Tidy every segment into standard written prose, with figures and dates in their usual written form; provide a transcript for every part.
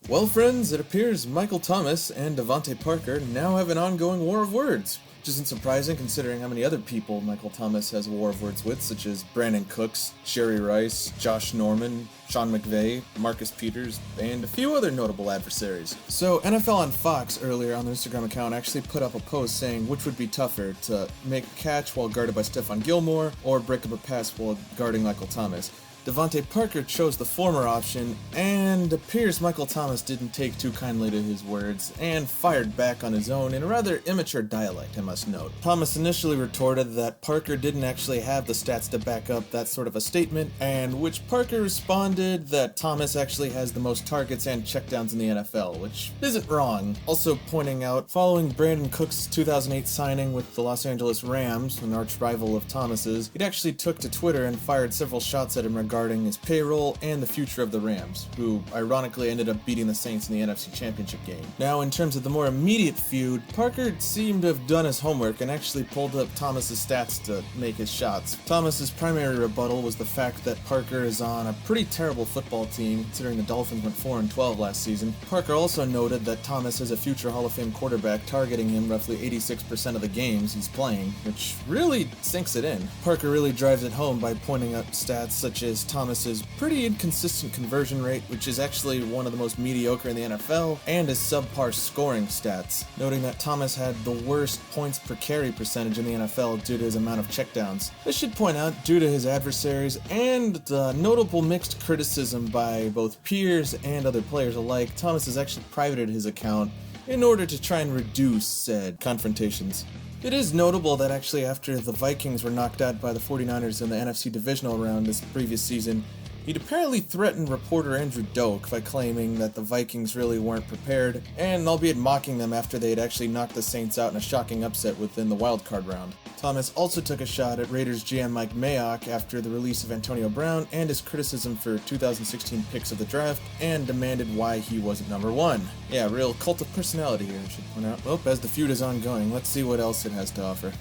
Well, friends, it appears Michael Thomas and Devante Parker now have an ongoing war of words, which isn't surprising considering how many other people Michael Thomas has a war of words with, such as Brandon Cooks, Jerry Rice, Josh Norman, Sean McVay, Marcus Peters, and a few other notable adversaries. So, NFL on Fox earlier on their Instagram account actually put up a post saying which would be tougher, to make a catch while guarded by Stephon Gilmore, or break up a pass while guarding Michael Thomas. Devante Parker chose the former option, and appears Michael Thomas didn't take too kindly to his words, and fired back on his own in a rather immature dialect, I must note. Thomas initially retorted that Parker didn't actually have the stats to back up that sort of a statement, and which Parker responded that Thomas actually has the most targets and checkdowns in the NFL, which isn't wrong. Also pointing out, following Brandon Cooks' 2008 signing with the Los Angeles Rams, an arch rival of Thomas's, it actually took to Twitter and fired several shots at him regarding his payroll and the future of the Rams, who ironically ended up beating the Saints in the NFC Championship game. Now, in terms of the more immediate feud, Parker seemed to have done his homework and actually pulled up Thomas's stats to make his shots. Thomas's primary rebuttal was the fact that Parker is on a pretty terrible football team, considering the Dolphins went 4-12 last season. Parker also noted that Thomas is a future Hall of Fame quarterback, targeting him roughly 86% of the games he's playing, which really sinks it in. Parker really drives it home by pointing out stats such as Thomas's pretty inconsistent conversion rate, which is actually one of the most mediocre in the NFL, and his subpar scoring stats, noting that Thomas had the worst points per carry percentage in the NFL due to his amount of checkdowns. I should point out, due to his adversaries and the notable mixed criticism by both peers and other players alike, Thomas has actually privated his account in order to try and reduce said confrontations. It is notable that actually after the Vikings were knocked out by the 49ers in the NFC divisional round this previous season, he'd apparently threatened reporter Andrew Doak by claiming that the Vikings really weren't prepared, and albeit mocking them after they had actually knocked the Saints out in a shocking upset within the wildcard round. Thomas also took a shot at Raiders GM Mike Mayock after the release of Antonio Brown and his criticism for 2016 picks of the draft, and demanded why he wasn't number one. Yeah, real cult of personality here, I should point out. Well, as the feud is ongoing, let's see what else it has to offer.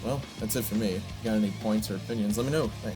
Well, that's it for me. If you got any points or opinions, let me know. Thanks.